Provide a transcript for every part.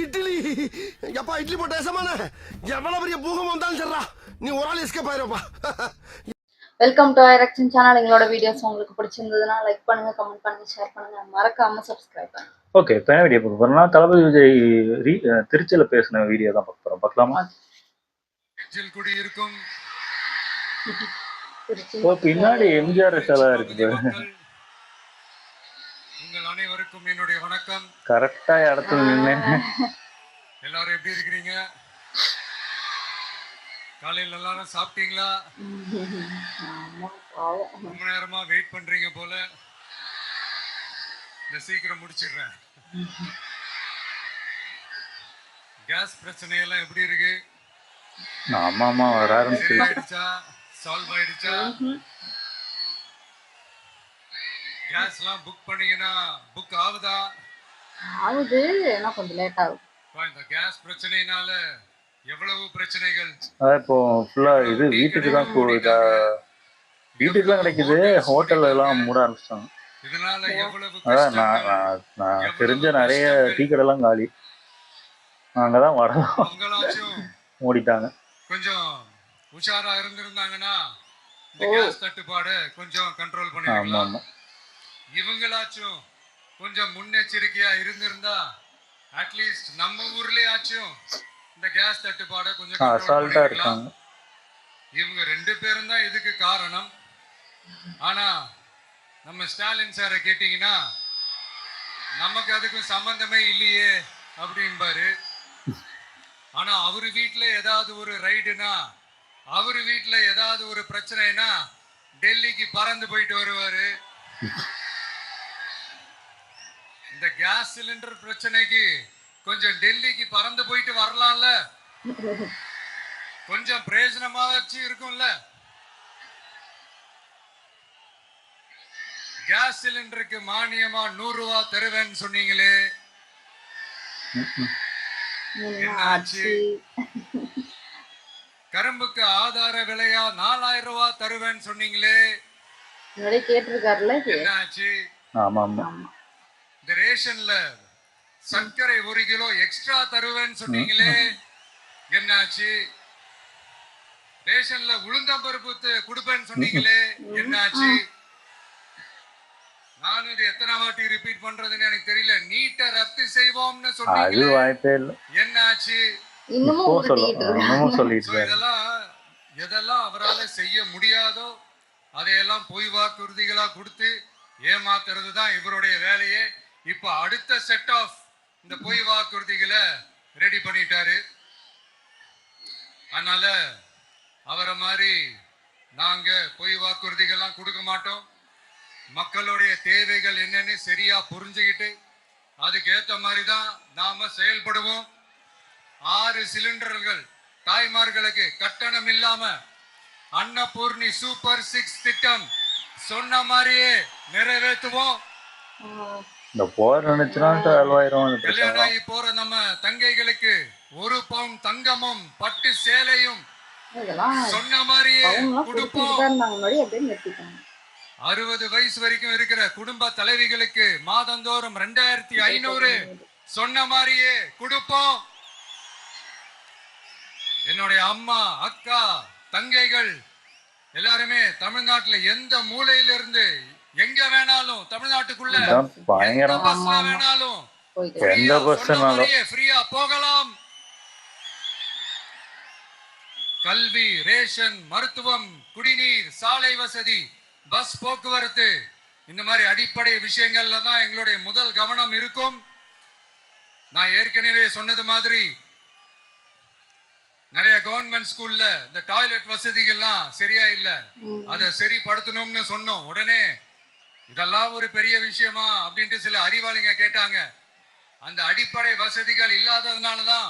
இட்லி எப்பா இட்லி போட்ட சமான எவ்வளவு பெரிய பூகம் வந்தாலும் சரிடா நீ ஒரு ஆள் எஸ்கேப் ஆயிருப்பா. வெல்கம் டு ஐரக்ஷன் சேனல். எங்களோட வீடியோஸ் உங்களுக்கு பிடிச்சிருந்ததுன்னா லைக் பண்ணுங்க, கமெண்ட் பண்ணுங்க, ஷேர் பண்ணுங்க, மறக்காம சப்ஸ்கிரைப் பண்ணுங்க. ஓகே, இப்போ வீடியோ பார்க்க போறோம்னா தளபதி விஜய் திருச்சியில் பேசின வீடியோ தான் பார்க்க போறோம். பார்க்கலாமா? குடி இருக்கும் பின்னாடி எம்ஜிஆர் சிலை இருக்குது. உங்கள் அனைவருக்கும் என்னுடைய வணக்கம். கரெக்டா இடத்துல நின்று எல்லாரும் எப்படி இருக்கிறீங்க? காலையில் எல்லாரும் சாப்பிட்டீங்களா? ரொம்ப நேரமா வெயிட் பண்றீங்க போல. இந்த சீக்கிரம் முடிச்சிடுறேன். கேஸ் பிரச்சனை எல்லாம் எப்படி இருக்கு? ஆமா வர ஆரம்பிச்சிருச்சா? சால்வ் ஆயிடுச்சா? கேஸ் எல்லாம் புக் பண்ணீங்கன்னா புக் ஆகுதா? ஆகுது, என்ன கொஞ்சம் லேட் ஆகும். இந்த கேஸ் பிரச்சனையினால எவ்வளவு பிரச்சனைகள். இப்போ ஃபுல்லா இது வீட்டுக்கு தான் கிடைக்குது. ஹோட்டல்ல எல்லாம் மூட ஆரம்பிச்சிட்டாங்க. இதனால எவ்வளவு அதான் நான் தெரிஞ்ச நிறைய டீ கடைலாம் காலி. அங்கதான் அவங்களாச்சும் மூடிட்டாங்க. கொஞ்சம் உஷாரா இருந்திருந்தாங்கன்னா இந்த கேஸ் தட்டுப்பாடு கொஞ்சம் கண்ட்ரோல் பண்ணிருக்கலாம். இவங்களாச்சும் கொஞ்சம் முன்னெச்சரிக்கையா இருந்திருந்தா அட்லீஸ்ட் நம்ம ஊர்லயே ஆச்சும் இந்த கேஸ் தட்டுப்பாடை கொஞ்சம் அசால்ட்டா இருக்காங்க. இவங்க ரெண்டு பேரும் தான் இதுக்கு காரணம். ஆனா நம்ம ஸ்டாலின் சாரை கேட்டீங்கன்னா நமக்கு அதுக்கும் சம்பந்தமே இல்லையே அப்படின்பாரு. ஆனா அவரு வீட்டுல ஏதாவது ஒரு ரைடுனா, அவரு வீட்டுல ஏதாவது ஒரு பிரச்சனைனா டெல்லிக்கு பறந்து போயிட்டு வருவாரு. இந்த கேஸ் சிலிண்டர் பிரச்சனைக்கு கொஞ்சம் டெல்லிக்கு பறந்து போயிட்டு வரலாம்ல, கொஞ்சம் பிரயோஜனமாச்சு இருக்கும்ல. கேஸ் சிலிண்டருக்கு மானியமா 100 ரூபாய் தருவேன்னு சொன்னீங்களே, என்னாச்சு? கரும்புக்கு ஆதார விலையா 4000 ரூபாய் தருவேன்னு சொன்னீங்களே, கேட்டிருக்காருல, என்னாச்சு? இந்த ரேஷன்ல சர்க்கரை 1 கிலோ எக்ஸ்ட்ரா தருவேன்னு சொன்னீங்களே, என்னாச்சு? ரேஷன்ல உளுந்தம்பருப்பு கொடுப்பேன்னு சொன்னீங்களே, என்னாச்சு? நானும் இது எத்தனை வாட்டி ரிப்பீட் பண்றதுன்னு எனக்கு தெரியல. நீட்ட ரத்து செய்வோம்னு சொன்னீங்களே, என்னாச்சு? எதெல்லாம் அவரால செய்ய முடியாதோ அதையெல்லாம் பொய் வாக்குறுதிகளா கொடுத்து ஏமாத்துறது தான் இவருடைய வேலையே. இப்ப அடுத்த செட் ஆஃப் இந்த பொய் வாக்குறுதிகளை ரெடி பண்ணிட்டாரு. அதனால அவரை மாதிரி நாங்க பொய் வாக்குறுதிகள்லாம் கொடுக்க மாட்டோம். மக்களுடைய தேவைகள் என்னன்னு சரியா புரிஞ்சுக்கிட்டு அதுக்கு ஏத்த மாதிரி தான் நாம செயல்படுவோம். 6 சிலிண்டர்கள் தாய்மார்களுக்கு கட்டணம் இல்லாம அன்னபூர்ணி சூப்பர் 6 திட்டம் சொன்ன மாதிரியே நிறைவேற்றுவோம். இந்த போர் நினைச்சுனா கல்யாணம் ஆகி போற நம்ம தங்கைகளுக்கு 1 பவுன் தங்கமும் பட்டு சேலையும் சொன்ன மாதிரியே கொடுப்போம். 60 வயசு வரைக்கும் இருக்கிற குடும்ப தலைவிகளுக்கு மாதந்தோறும் 2500 சொன்ன மாதிரியே கொடுப்போம். என்னுடைய அம்மா, அக்கா, தங்கைகள் எல்லாருமே தமிழ்நாட்டுல எந்த மூலையில இருந்து எங்க வேணாலும் தமிழ்நாட்டுக்குள்ள பஸ்ல வேணாலும் ஃப்ரீயா போகலாம். கல்வி, ரேஷன், மருத்துவம், குடிநீர், சாலை வசதி, பஸ் போக்குவரத்து, இந்த மாதிரி அடிப்படை விஷயங்கள்ல தான் எங்களுடைய முதல் கவனம் இருக்கும். நான் ஏற்கனவே சொன்னது மாதிரி நிறைய கவர்மெண்ட் ஸ்கூல்ல இந்த டாய்லெட் வசதிகள்லாம் சரியா இல்ல, அதை சரிப்படுத்தணும்னு சொன்னோம். உடனே இதெல்லாம் ஒரு பெரிய விஷயமா அப்படின்ட்டு சில அறிவாளிங்க கேட்டாங்க. அந்த அடிப்படை வசதிகள் இல்லாததுனாலதான்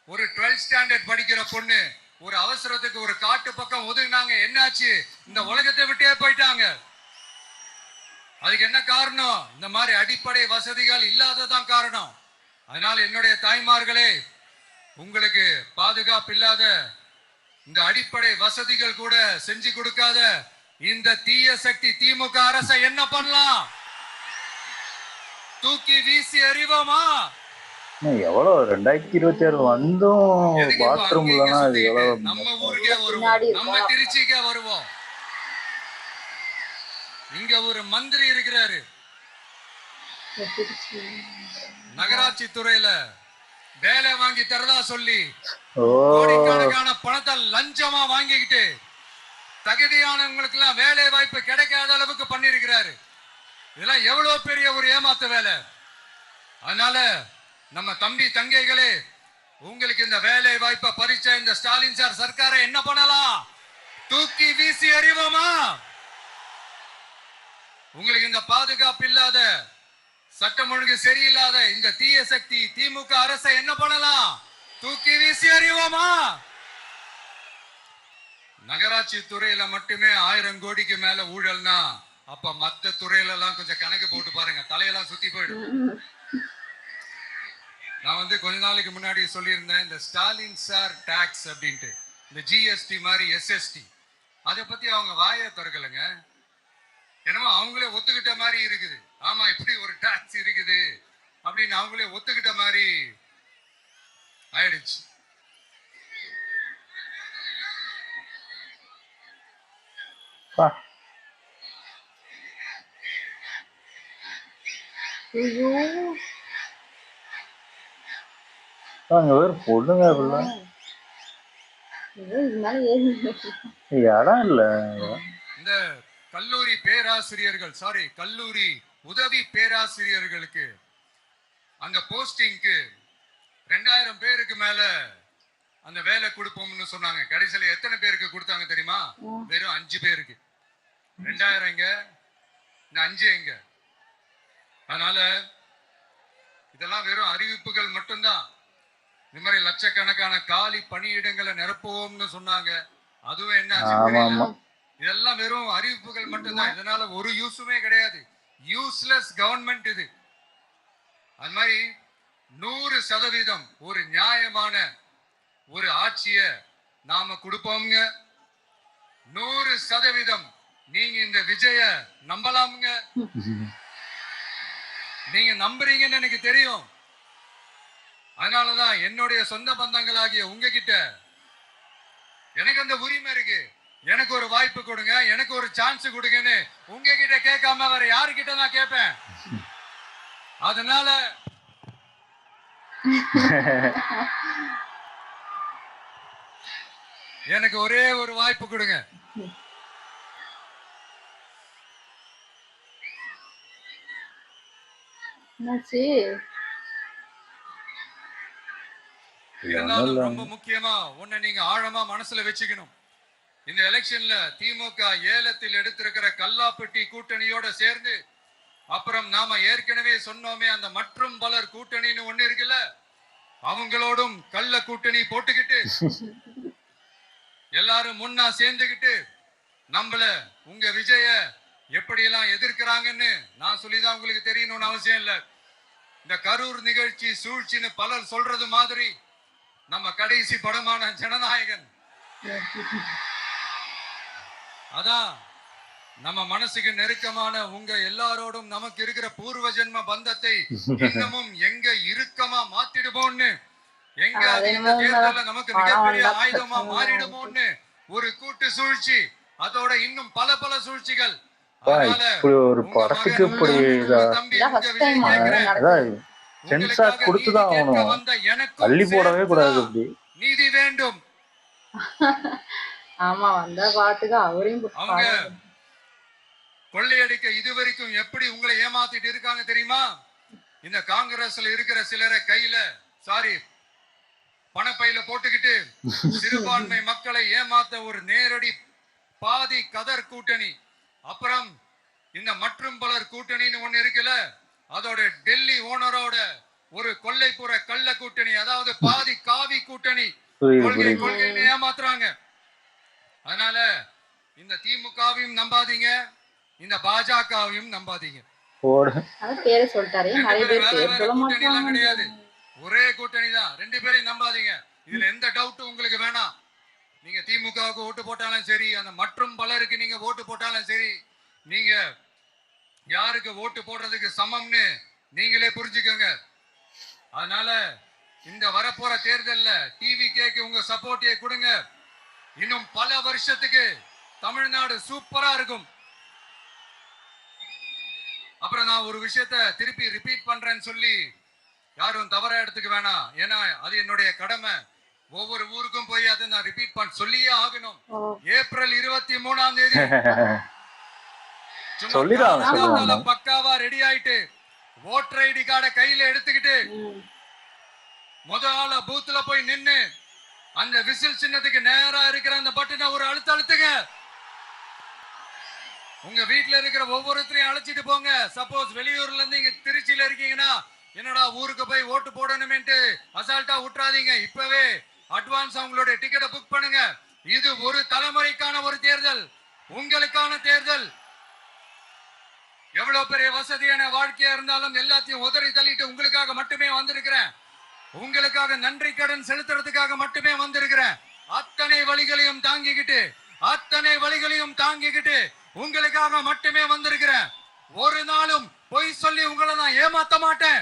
ஒரு 12th ஸ்டாண்டர்ட் படிக்கிற பொண்ணு ஒரு அவசரத்துக்கு ஒரு காட்டு பக்கம் ஒதுங்கினாங்க. என்னாச்சு? இந்த உலகத்தை விட்டே போயிட்டாங்க. அதுக்கு என்ன காரணம்? இந்த மாதிரி அடிப்படை வசதிகள் இல்லாததான் காரணம். அதனால என்னுடைய தாய்மார்களே, உங்களுக்கு பாதுகாப்பு இல்லாத இந்த அடிப்படை வசதிகள் கூட செஞ்சு கொடுக்காத இந்த தீய சக்தி திமுக அரசை என்ன பண்ணலாம்? தூக்கி வீசி எறிவோமா? எவ்வளவு 2026 வந்தும் எதுக்கு இப்ப பாத்ரூம் அங்க இங்க இல்லைன்னா அது சுத்திக்கிட்டு? எவ்வளவு நம்ம ஊருக்கே வருவோம், பின்னாடி நம்ம இருக்கா? திருச்சிக்கே வருவோம். இங்க ஒரு மந்திரி இருக்கிறாரு, நகராட்சி துறையில வேலை வாங்கி தரதா சொல்லி ஓ கோடிக்கணக்கான பணத்தை லஞ்சமா வாங்கிக்கிட்டு தகுதியானவங்களுக்கு எல்லாம் வேலை வாய்ப்பு கிடைக்காத அளவுக்கு பண்ணிருக்கிறாரு. இதெல்லாம் எவ்வளவு பெரிய ஒரு ஏமாத்து வேலை. அதனால நம்ம தம்பி தங்கைகளே, உங்களுக்கு இந்த வேலை வாய்ப்பை பறிச்ச இந்த ஸ்டாலின் சார் சர்க்காரை என்ன பண்ணலாம்? தூக்கி வீசி எறிவோமா? உங்களுக்கு இந்த பாதுகாப்பு இல்லாத, சட்டம் ஒழுங்கு சரியில்லாத இந்த தீய சக்தி திமுக அரசை என்ன பண்ணலாம்? தூக்கி வீசி எறிவோமா? நகராட்சி துறையில மட்டுமே 1000 கோடிக்கு மேல ஊழல்னா, அப்ப மத்த துறையில எல்லாம் கொஞ்சம் கணக்கு போட்டு பாருங்க, தலையெல்லாம் சுத்தி போயிடும். நான் கொஞ்ச நாளைக்கு முன்னாடி சொல்லியிருந்தேன், இந்த ஸ்டாலின் சார் டாக்ஸ் அப்படின்ட்டு, இந்த ஜிஎஸ்டி மாதிரி எஸ்எஸ்டி, அதை பத்தி அவங்க வாயை திறக்கலைங்க. என்னமோ அவங்களே ஒத்துக்கிட்ட மாதிரி இருக்குது. ஆமா, இப்படி ஒரு டாக்ஸ் இருக்குது அப்படின்னு அவங்களே ஒத்துக்கிட்ட மாதிரி ஆயிடுச்சு. அங்க வேற பொண்ணுங்க இடம் இல்ல. இந்த கல்லூரி பேராசிரியர்கள், கல்லூரி உதவி பேராசிரியர்களுக்கு அந்த போஸ்டிங்க்கு 2000 பேருக்கு மேல அந்த வேலை கொடுப்போம்னு சொன்னாங்க. கடைசியில எத்தனை பேருக்கு கொடுத்தாங்க தெரியுமா? வெறும் 5 பேருக்கு. 2000 எங்க, இந்த 5 எங்க? அதனால இதெல்லாம் வெறும் அறிவிப்புகள் மட்டும்தான். இந்த மாதிரி லட்சக்கணக்கான காலி பணியிடங்களை நிரப்புவோம்னு சொன்னாங்க. அதுவும் என்ன ஆச்சு? இதெல்லாம் வெறும் அறிவிப்புகள் மட்டும்தான். இதனால ஒரு யூஸுமே கிடையாது. யூஸ்லெஸ் கவர்மெண்ட் இது. அது மாதிரி 100% ஒரு நியாயமான ஒரு ஆட்சிய நாம கொடுப்போம்ங்க. 100% நீங்க இந்த விஜய நம்பலாமுங்க. நீங்க நம்புறீங்கன்னு எனக்கு தெரியும். அதனாலதான் என்னுடைய சொந்த பந்தங்களாகிய உங்ககிட்ட எனக்கு அந்த உரிமை இருக்கு. எனக்கு ஒரு வாய்ப்பு கொடுங்க, எனக்கு ஒரு சான்ஸ் கொடுங்கன்னு உங்ககிட்ட கேட்காம வேற யாருக்கிட்ட நான் கேட்பேன்? அதனால எனக்கு ஒரே ஒரு வாய்ப்பு கொடுங்க. இருந்தாலும் ரொம்ப முக்கியமா ஒண்ணு நீங்க ஆழமா மனசுல வச்சுக்கணும். இந்த எலெக்ஷன்ல திமுக ஏலத்தில் எடுத்திருக்கிற கல்லாப்பட்டி கூட்டணியோட சேர்ந்து, அப்புறம் நாம ஏற்கனவே சொன்னோமே அந்த மற்றும் பலர் கூட்டணின்னு ஒண்ணு இருக்குல்ல, அவங்களோடும் கள்ள கூட்டணி போட்டுக்கிட்டு எல்லாரும் முன்னா சேர்ந்துகிட்டு நம்மள உங்க விஜய எப்படி எல்லாம் எதிர்க்கிறாங்கன்னு நான் சொல்லிதான் உங்களுக்கு தெரியணும்னு அவசியம் இல்ல. இந்த கரூர் நிகழ்ச்சி சூழ்ச்சின்னு பலர் சொல்றது மாதிரி நம்ம கடைசி படமான ஜனநாயகன், அதான் நம்ம மனசுக்கு நெருக்கமான உங்க எல்லாரோடும் நமக்கு இருக்கிற பூர்வ ஜென்ம பந்தத்தை இன்னமும் எங்க இறுக்கமா மாத்திடுமோன்னு, எங்க இந்த தேர்தல்ல நமக்கு மிகப்பெரிய ஆயுதமா மாறிடுமோன்னு ஒரு கூட்டு சூழ்ச்சி, அதோட இன்னும் பல பல சூழ்ச்சிகள். அதனால ஒரு படத்துக்கு இப்படி சென்சார் கொடுத்துதான் ஆகணும், தள்ளி போடவே கூடாது. நீதி வேண்டும். ஆமா, வந்த பாத்துக்கு அவரையும் அவங்க கொள்ளையடிக்க இதுவரைக்கும் எப்படி உங்களை ஏமாத்திட்டு இருக்காங்க தெரியுமா? இந்த காங்கிரஸ்ல இருக்கிற சிலரை கையில பணப்பையில போட்டுக்கிட்டு சிறுபான்மை மக்களை ஏமாத்த ஒரு நேரடி பாதி கதர் கூட்டணி, அப்புறம் இந்த மற்றும் பலர் கூட்டணின்னு ஒண்ணு இருக்குல்ல, அதோட டெல்லி ஓனரோட ஒரு கொள்ளைப்புற கள்ள கூட்டணி, அதாவது பாதி காவி கூட்டணி கொள்கைன்னு ஏமாத்துறாங்க. அதனால இந்த திமுகவையும் நம்பாதீங்க, இந்த பாஜகவையும் நம்பாதீங்க. கிடையாது, ஒரே கூட்டணி தான். 2 பேரையும் நம்பாதீங்க. இதுல எந்த டவுட்டும் உங்களுக்கு வேணாம். நீங்க திமுகவுக்கு ஓட்டு போட்டாலும் சரி, அந்த மற்றும் பலருக்கு நீங்க ஓட்டு போட்டாலும் சரி, நீங்க யாருக்கு ஓட்டு போடுறதுக்கு சமம்னு நீங்களே புரிஞ்சுக்கோங்க. அதனால இந்த வரப்போற தேர்தல்ல டிவிகேக்கு உங்க சப்போர்ட்டை கொடுங்க. இன்னும் பல வருஷத்துக்கு தமிழ்நாடு சூப்பரா இருக்கும். அப்புறம் நான் ஒரு விஷயத்த திருப்பி ரிப்பீட் பண்றேன்னு சொல்லி யாரும் தவறா எடுத்துக்க வேணாம். ஏன்னா அது என்னுடைய கடமை. ஒவ்வொரு ஊருக்கும் போய் அதை நான் ரிப்பீட் பண்ண சொல்லியே ஆகணும். ஏப்ரல் 23ஆம் தேதி பக்காவா ரெடி ஆயிட்டு ஓட்டர் ஐடி கார்டை கையில எடுத்துக்கிட்டு முதல்ல பூத்துல போய் நின்னு அந்த விசில் சின்னத்துக்கு நேரா இருக்கிற அந்த பட்டனை ஒரு அழுத்துங்க. உங்க வீட்டுல இருக்கிற ஒவ்வொருத்தரையும் அழைச்சிட்டு போங்க. சப்போஸ் வெளியூர்ல இருந்து இங்க திருச்சியில இருக்கீங்கன்னா என்னடா ஊருக்கு போய் ஓட்டு போடணுமேன்ட்டு அசால்ட்டா விட்டுறாதீங்க. இப்பவே அட்வான்ஸ் அவங்களுடைய டிக்கெட்டை புக் பண்ணுங்க. இது ஒரு தலைமுறைக்கான ஒரு தேர்தல், உங்களுக்கான தேர்தல். எவ்வளவு பெரிய வசதியான வாழ்க்கையா இருந்தாலும் எல்லாத்தையும் உதறி தள்ளிட்டு உங்களுக்காக மட்டுமே வந்திருக்கிறேன். உங்களுக்காக நன்றி கடன் செலுத்துறதுக்காக மட்டுமே வந்திருக்கிறேன். அத்தனை வழிகளையும் தாங்கிக்கிட்டு உங்களுக்காக மட்டுமே வந்திருக்கிறேன். ஒரு நாளும் பொய் சொல்லி உங்களை நான் ஏமாத்த மாட்டேன்.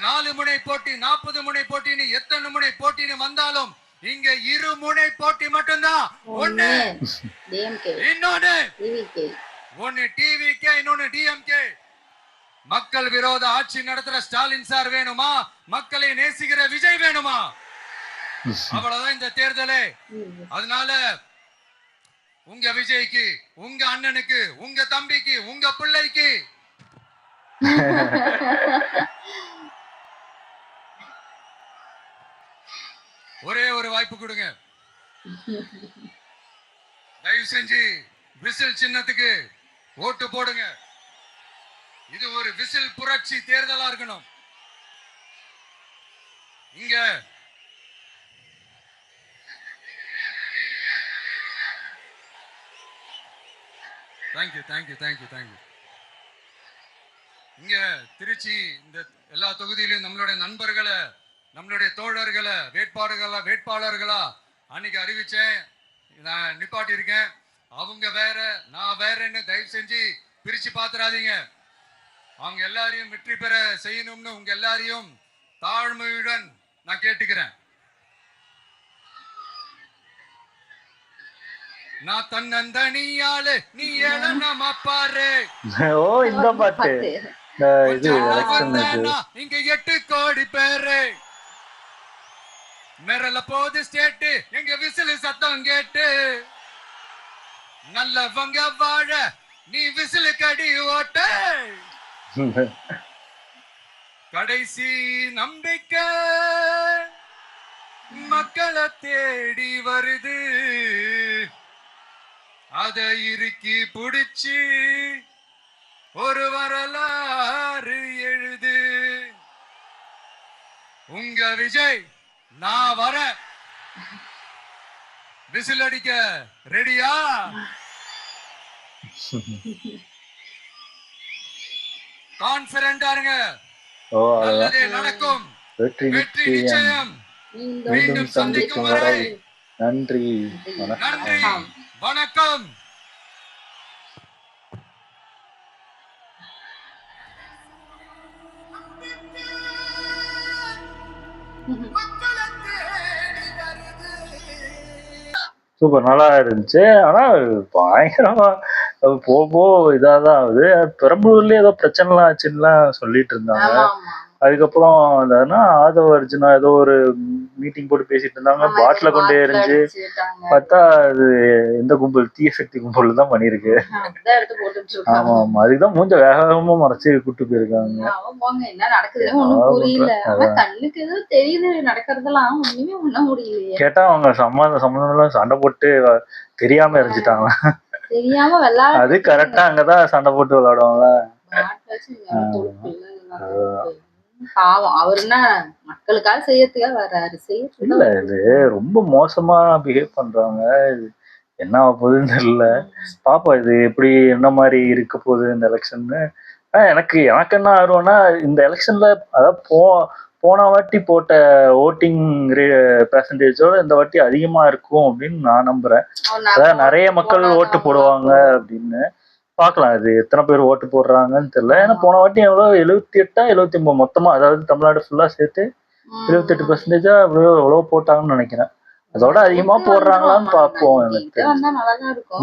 4 முனை போட்டி 40 முனை போட்டின்னு எத்தனை முனை போட்டின்னு வந்தாலும் இங்க 2 முனை போட்டி மட்டும்தான். ஒண்ணு டிவிகே, இன்னொன்னு டிஎம்கே. மக்கள் விரோத ஆட்சி நடத்துற ஸ்டாலின் சார் வேணுமா, மக்களை நேசிக்கிற விஜய் வேணுமா? அவ்வளவுதான் இந்த தேர்தலே. அதனால உங்க விஜய்க்கு, உங்க அண்ணனுக்கு, உங்க தம்பிக்கு, உங்க பிள்ளைக்கு ஒரே ஒரு வாய்ப்பு கொடுங்க. தயவு செஞ்சு விசில் சின்னத்துக்கு ஓட்டு போடுங்க. இது ஒரு விசில் புரட்சி தேர்தலா இருக்கணும். இங்க தேங்க்யூ. இங்க திருச்சி இந்த எல்லா தொகுதியிலும் நம்மளுடைய நண்பர்களை, நம்மளுடைய தோழர்களை வேட்பாளர்களா அன்னைக்கு அறிவிச்சேன். நான் நிப்பாட்டி இருக்கேன். அவங்க வேற, நான் வேறன்னு தயவு செஞ்சு பிரிச்சு பாத்துறாதீங்க. அவங்க எல்லாரையும் வெற்றி பெற செய்யணும்னு உங்க எல்லாரையும் தாழ்மையுடன் நான் கேட்டுக்கிறேன். நான் தன்னந்தனியாளு நீ எழனம பாரு. ஓ இந்த பாட்டு இது இங்க 8 கோடி பேரு மிரல போது ஸ்டேட்டு எங்க விசில் சத்தம் கேட்டு நல்லவங்க வாழ நீ விசில் கடி ஓட்ட கடைசி நம்பிக்கை மக்களை தேடி வருது. அத இறுக்கி புடிச்சு ஒரு வரலாறு எழுது. உங்க விஜய் நான் வர விசில் அடிக்க ரெடியா? கான்பிடண்டா இருங்க. நல்லதே நடக்கும். வெற்றி நிச்சயம். மீண்டும் சந்திக்கும் வரை நன்றி, வணக்கம். சூப்பர், நல்லா இருந்துச்சு. ஆனா பயங்கரமா போ இதாதான் ஆகுது. பெரம்பலூர்லயே ஏதோ பிரச்சனைலாம் ஆச்சுன்னுலாம் சொல்லிட்டு இருந்தாங்க. அதுக்கப்புறம் ஆதவ அர்ஜுனா ஏதோ ஒரு மீட்டிங் போட்டு பேசிட்டு இருந்தாங்க. பாட்டில கொண்டு எரிஞ்சு பார்த்தா அது எந்த கும்பல், தீய சக்தி கும்பல் தான் பண்ணிருக்கு. ஆமா ஆமா, அதுக்குதான் மூஞ்ச வேகமா மறைச்சு கூட்டு போயிருக்காங்க. கேட்டா அவங்க சம்பந்தம் எல்லாம் சண்டை போட்டு தெரியாம எரிஞ்சிட்டாங்க. அது கரெக்டா அங்கதான் சண்டை போட்டு விளையாடுவாங்க. பாவம் அவருன்னா மக்களுக்காக செய்யறதுக்காக வர்றாரு. இல்ல இது ரொம்ப மோசமா பிஹேவ் பண்றாங்க. என்ன ஆக போகுதுன்னு தெரியல. பாப்பா இது எப்படி என்ன மாதிரி இருக்க போகுது இந்த எலெக்ஷன்னு. எனக்கு என்ன ஆர்வம்னா இந்த எலெக்ஷன்ல அதாவது போன வாட்டி போட்ட ஓட்டிங் பெர்சன்டேஜோட இந்த வாட்டி அதிகமா இருக்கும் அப்படின்னு நான் நம்புறேன். அதாவது நிறைய மக்கள் ஓட்டு போடுவாங்க அப்படின்னு. பார்க்கலாம் அது எத்தனை பேர் ஓட்டு போடுறாங்கன்னு தெரியல. ஏன்னா போன வாட்டி எவ்வளவு 78 79 மொத்தமா, அதாவது தமிழ்நாடு ஃபுல்லா சேர்த்து 78% எவ்வளவு போட்டாங்கன்னு நினைக்கிறேன். அதோட அதிகமா போடுறாங்களான்னு பார்ப்போம். எனக்கு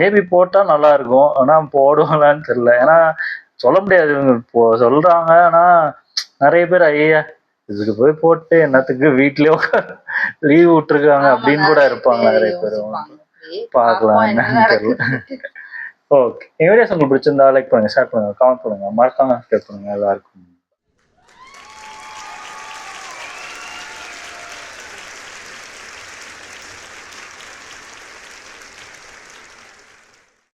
மேபி போட்டா நல்லா இருக்கும், ஆனா போடுவாங்களான்னு தெரியல. ஏன்னா சொல்ல முடியாது, இவங்க சொல்றாங்க. ஆனா நிறைய பேர் ஐயா இதுக்கு போய் போட்டு என்னத்துக்கு வீட்லயே லீவ் விட்டுருக்காங்க அப்படின்னு கூட இருப்பாங்க நிறைய பேர். பார்க்கலாம் என்னன்னு தெரியல. ஓகே, என் வீடியோஸ் உங்களுக்கு பிடிச்சிருந்தா லைக் பண்ணுங்க, ஷேர் பண்ணுங்க, கமெண்ட் பண்ணுங்க, மறக்காம சப்ஸ்கிரைப் பண்ணுங்க. எல்லாருக்கும்